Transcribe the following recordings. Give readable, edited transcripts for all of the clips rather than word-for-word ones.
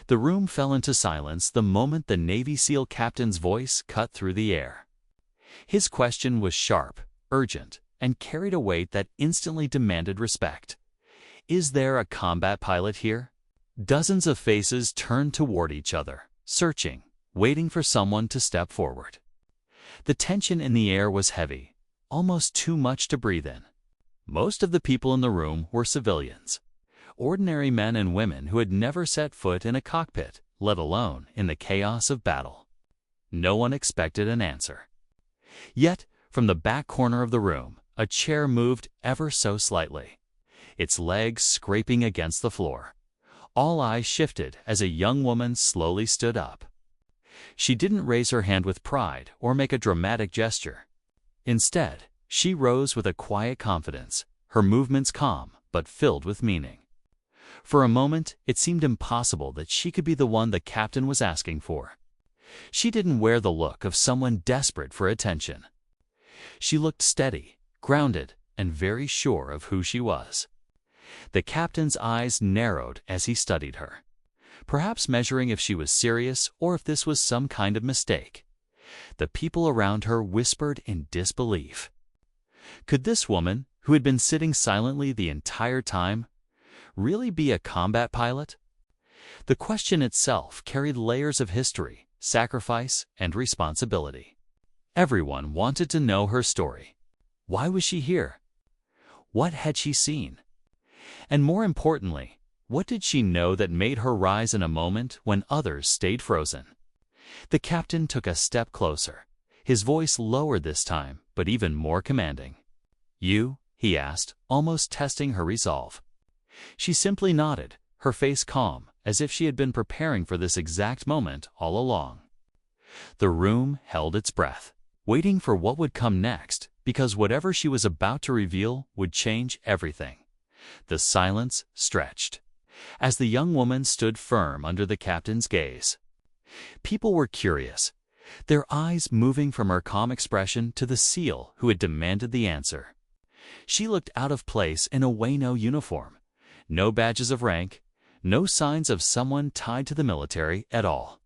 The room fell into silence the moment the Navy SEAL captain's voice cut through the air. His question was sharp, urgent, and carried a weight that instantly demanded respect. Is there a combat pilot here? Dozens of faces turned toward each other, searching, waiting for someone to step forward. The tension in the air was heavy, almost too much to breathe in. Most of the people in the room were civilians, ordinary men and women who had never set foot in a cockpit, let alone in the chaos of battle. No one expected an answer. Yet, from the back corner of the room, a chair moved ever so slightly, its legs scraping against the floor. All eyes shifted as a young woman slowly stood up. She didn't raise her hand with pride or make a dramatic gesture. Instead, she rose with a quiet confidence, her movements calm but filled with meaning. For a moment, it seemed impossible that she could be the one the captain was asking for. She didn't wear the look of someone desperate for attention. She looked steady, grounded, and very sure of who she was. The captain's eyes narrowed as he studied her, perhaps measuring if she was serious or if this was some kind of mistake. The people around her whispered in disbelief. Could this woman, who had been sitting silently the entire time, really be a combat pilot? The question itself carried layers of history, sacrifice, and responsibility. Everyone wanted to know her story. Why was she here? What had she seen? And more importantly, what did she know that made her rise in a moment when others stayed frozen? The captain took a step closer, his voice lower this time, but even more commanding. "You?" he asked, almost testing her resolve. She simply nodded, her face calm, as if she had been preparing for this exact moment all along. The room held its breath, waiting for what would come next, because whatever she was about to reveal would change everything. The silence stretched, as the young woman stood firm under the captain's gaze. People were curious, their eyes moving from her calm expression to the SEAL who had demanded the answer. She looked out of place in a Wayno uniform, no badges of rank, no signs of someone tied to the military at all.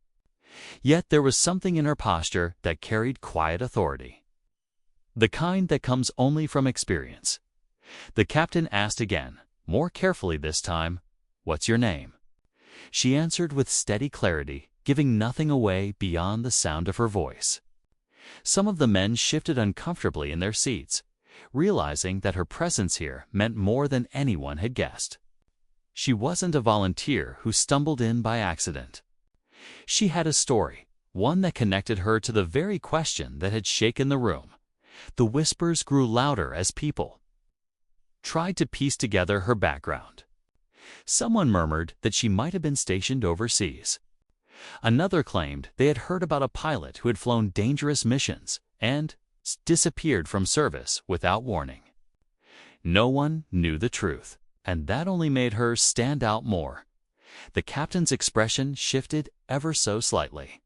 Yet there was something in her posture that carried quiet authority, the kind that comes only from experience. The captain asked again, more carefully this time, "What's your name?" She answered with steady clarity, giving nothing away beyond the sound of her voice. Some of the men shifted uncomfortably in their seats, realizing that her presence here meant more than anyone had guessed. She wasn't a volunteer who stumbled in by accident. She had a story, one that connected her to the very question that had shaken the room. The whispers grew louder as people tried to piece together her background. Someone murmured that she might have been stationed overseas. Another claimed they had heard about a pilot who had flown dangerous missions and disappeared from service without warning. No one knew the truth, and that only made her stand out more. The captain's expression shifted ever so slightly,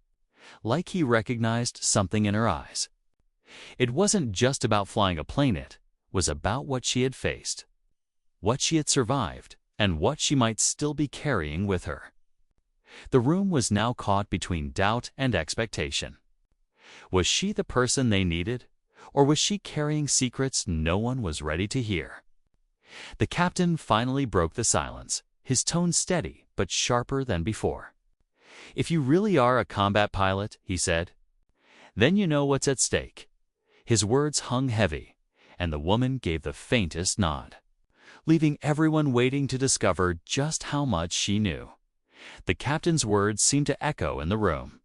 like he recognized something in her eyes. It wasn't just about flying a plane, it was about what she had faced, what she had survived, and what she might still be carrying with her. The room was now caught between doubt and expectation. Was she the person they needed, or was she carrying secrets no one was ready to hear? The captain finally broke the silence, his tone steady but sharper than before. "If you really are a combat pilot," he said, "then you know what's at stake." His words hung heavy, and the woman gave the faintest nod, leaving everyone waiting to discover just how much she knew. The captain's words seemed to echo in the room,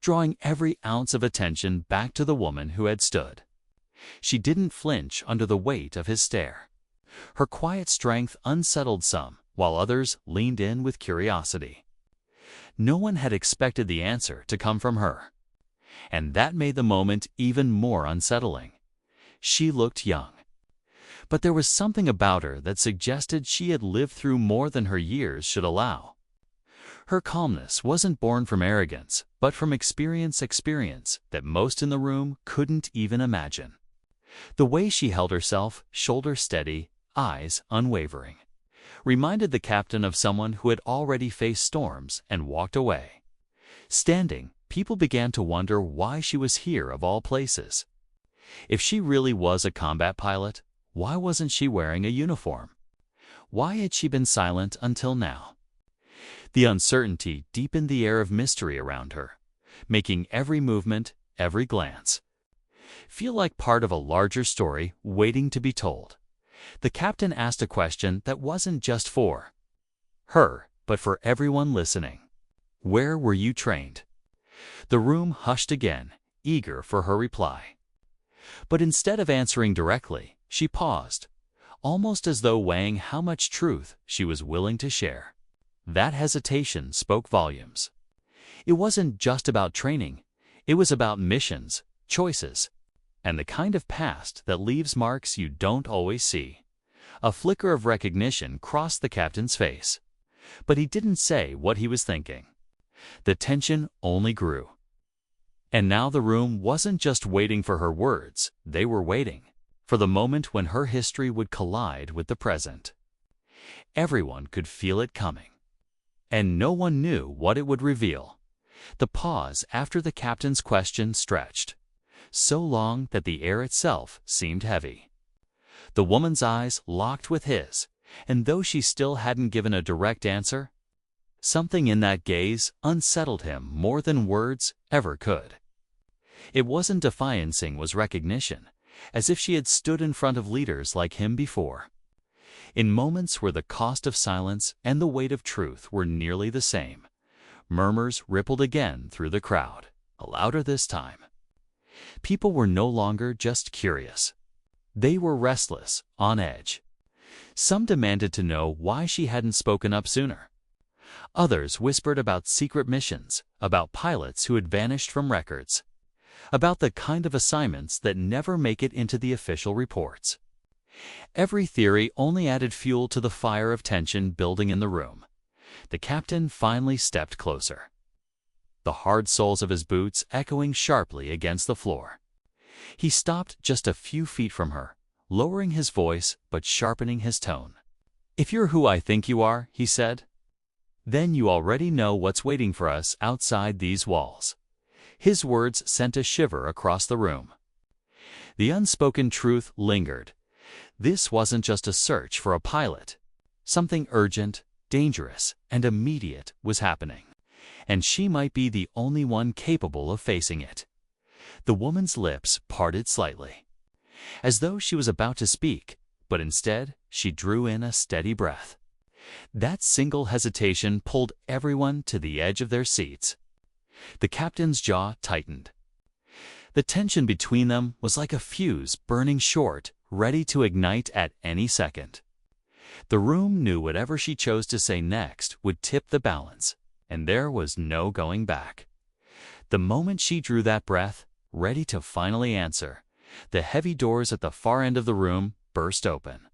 drawing every ounce of attention back to the woman who had stood. She didn't flinch under the weight of his stare. Her quiet strength unsettled some, while others leaned in with curiosity. No one had expected the answer to come from her, and that made the moment even more unsettling. She looked young, but there was something about her that suggested she had lived through more than her years should allow. Her calmness wasn't born from arrogance, but from experience that most in the room couldn't even imagine. The way she held herself, shoulder steady, eyes unwavering, reminded the captain of someone who had already faced storms and walked away. Standing, people began to wonder why she was here of all places. If she really was a combat pilot, why wasn't she wearing a uniform? Why had she been silent until now? The uncertainty deepened the air of mystery around her, making every movement, every glance feel like part of a larger story waiting to be told. The captain asked a question that wasn't just for her, but for everyone listening. Where were you trained? The room hushed again, eager for her reply. But instead of answering directly, she paused, almost as though weighing how much truth she was willing to share. That hesitation spoke volumes. It wasn't just about training, it was about missions, choices, and the kind of past that leaves marks you don't always see. A flicker of recognition crossed the captain's face, but he didn't say what he was thinking. The tension only grew. And now the room wasn't just waiting for her words, they were waiting for the moment when her history would collide with the present. Everyone could feel it coming, and no one knew what it would reveal. The pause after the captain's question stretched, so long that the air itself seemed heavy. The woman's eyes locked with his, and though she still hadn't given a direct answer, something in that gaze unsettled him more than words ever could. It wasn't defiance, it was recognition, as if she had stood in front of leaders like him before. In moments where the cost of silence and the weight of truth were nearly the same, murmurs rippled again through the crowd, louder this time. People were no longer just curious. They were restless, on edge. Some demanded to know why she hadn't spoken up sooner. Others whispered about secret missions, about pilots who had vanished from records, about the kind of assignments that never make it into the official reports. Every theory only added fuel to the fire of tension building in the room. The captain finally stepped closer, the hard soles of his boots echoing sharply against the floor. He stopped just a few feet from her, lowering his voice but sharpening his tone. "If you're who I think you are," he said, "then you already know what's waiting for us outside these walls." His words sent a shiver across the room. The unspoken truth lingered. This wasn't just a search for a pilot. Something urgent, dangerous, and immediate was happening, and she might be the only one capable of facing it. The woman's lips parted slightly, as though she was about to speak, but instead she drew in a steady breath. That single hesitation pulled everyone to the edge of their seats. The captain's jaw tightened. The tension between them was like a fuse burning short, ready to ignite at any second. The room knew whatever she chose to say next would tip the balance, and there was no going back. The moment she drew that breath, ready to finally answer, the heavy doors at the far end of the room burst open.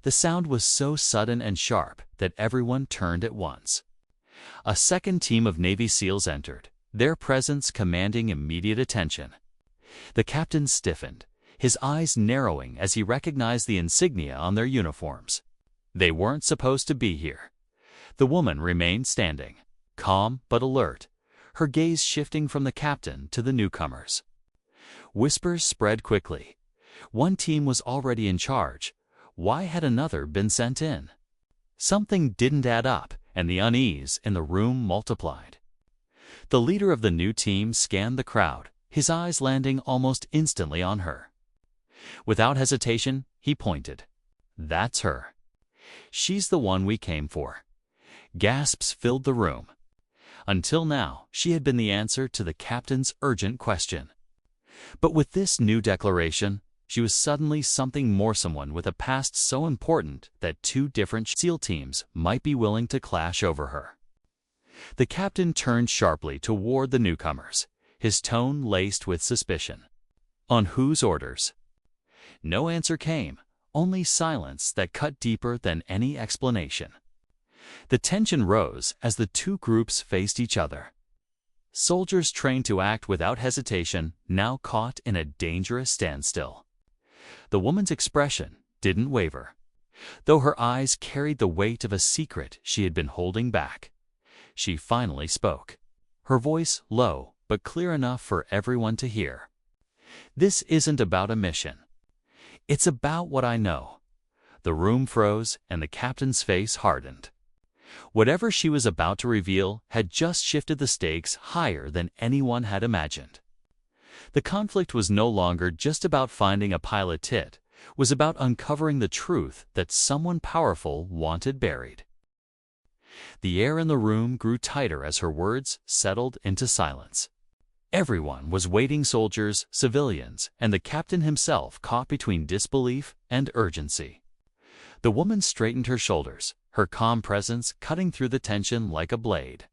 The sound was so sudden and sharp that everyone turned at once. A second team of Navy SEALs entered, their presence commanding immediate attention. The captain stiffened, his eyes narrowing as he recognized the insignia on their uniforms. They weren't supposed to be here. The woman remained standing, calm but alert, her gaze shifting from the captain to the newcomers. Whispers spread quickly. One team was already in charge. Why had another been sent in? Something didn't add up, and the unease in the room multiplied. The leader of the new team scanned the crowd, his eyes landing almost instantly on her. Without hesitation, he pointed. "That's her. She's the one we came for." Gasps filled the room. Until now, she had been the answer to the captain's urgent question. But with this new declaration, she was suddenly something more, someone with a past so important that two different SEAL teams might be willing to clash over her. The captain turned sharply toward the newcomers, his tone laced with suspicion. "On whose orders?" No answer came, only silence that cut deeper than any explanation. The tension rose as the two groups faced each other. Soldiers trained to act without hesitation, now caught in a dangerous standstill. The woman's expression didn't waver. though her eyes carried the weight of a secret she had been holding back. She finally spoke, her voice low but clear enough for everyone to hear. "This isn't about a mission. It's about what I know." The room froze and the captain's face hardened. Whatever she was about to reveal had just shifted the stakes higher than anyone had imagined. The conflict was no longer just about finding a pilot. It was about uncovering the truth that someone powerful wanted buried. The air in the room grew tighter as her words settled into silence. Everyone was waiting, soldiers, civilians, and the captain himself, caught between disbelief and urgency. The woman straightened her shoulders, her calm presence cutting through the tension like a blade.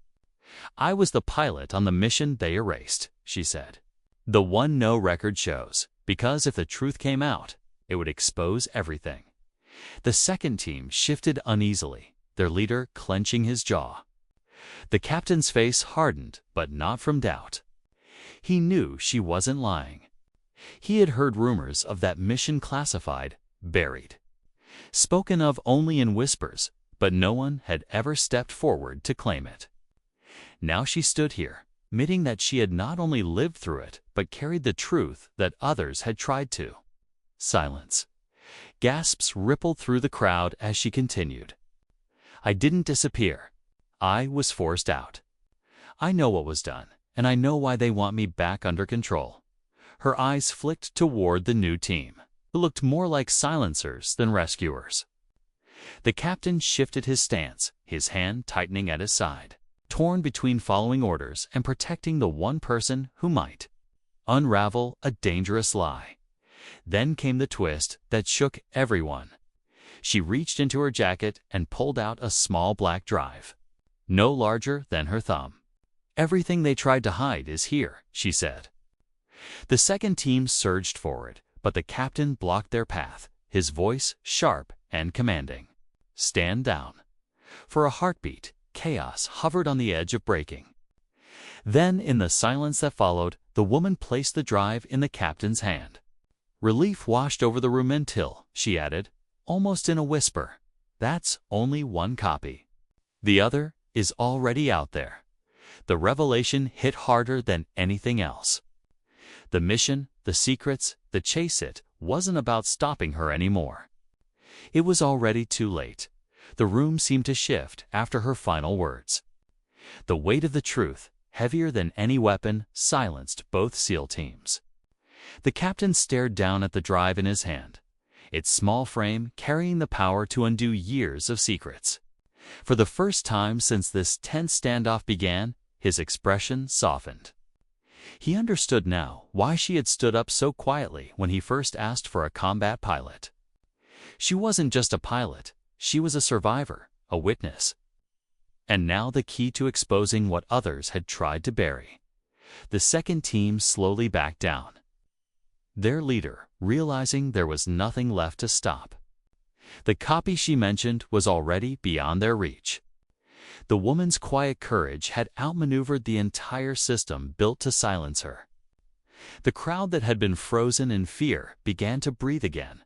"I was the pilot on the mission they erased," she said. "The one no record shows, because if the truth came out, it would expose everything." The second team shifted uneasily, their leader clenching his jaw. The captain's face hardened, but not from doubt. He knew she wasn't lying. He had heard rumors of that mission classified, buried. Spoken of only in whispers, but no one had ever stepped forward to claim it. Now she stood here, admitting that she had not only lived through it, but carried the truth that others had tried to. Silence. Gasps rippled through the crowd as she continued. "I didn't disappear. I was forced out. I know what was done, and I know why they want me back under control." Her eyes flicked toward the new team, who looked more like silencers than rescuers. The captain shifted his stance, his hand tightening at his side, torn between following orders and protecting the one person who might unravel a dangerous lie. Then came the twist that shook everyone. She reached into her jacket and pulled out a small black drive, no larger than her thumb. "Everything they tried to hide is here," she said. The second team surged forward, but the captain blocked their path, his voice sharp and commanding. "Stand down." For a heartbeat, chaos hovered on the edge of breaking. Then, in the silence that followed, the woman placed the drive in the captain's hand. Relief washed over the room until, she added, almost in a whisper, "That's only one copy. The other is already out there." The revelation hit harder than anything else. The mission, the secrets, the chase, it wasn't about stopping her anymore. It was already too late. The room seemed to shift after her final words. The weight of the truth, heavier than any weapon, silenced both SEAL teams. The captain stared down at the drive in his hand, its small frame carrying the power to undo years of secrets. For the first time since this tense standoff began, his expression softened. He understood now why she had stood up so quietly when he first asked for a combat pilot. She wasn't just a pilot, she was a survivor, a witness. And now the key to exposing what others had tried to bury. The second team slowly backed down, their leader realizing there was nothing left to stop. The copy she mentioned was already beyond their reach. The woman's quiet courage had outmaneuvered the entire system built to silence her. The crowd that had been frozen in fear began to breathe again,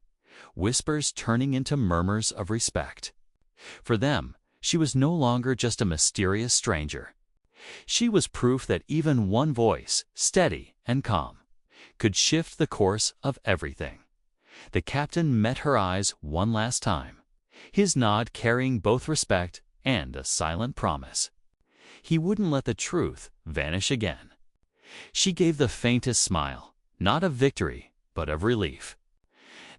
whispers turning into murmurs of respect. For them, she was no longer just a mysterious stranger. She was proof that even one voice, steady and calm, could shift the course of everything. The captain met her eyes one last time, his nod carrying both respect and a silent promise. He wouldn't let the truth vanish again. She gave the faintest smile, not of victory, but of relief,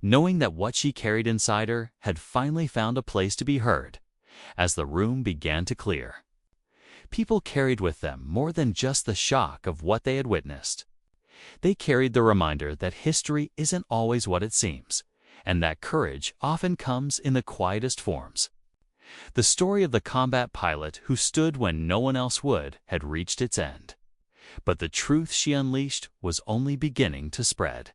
knowing that what she carried inside her had finally found a place to be heard. As the room began to clear, people carried with them more than just the shock of what they had witnessed. They carried the reminder that history isn't always what it seems, and that courage often comes in the quietest forms. The story of the combat pilot who stood when no one else would had reached its end. But the truth she unleashed was only beginning to spread.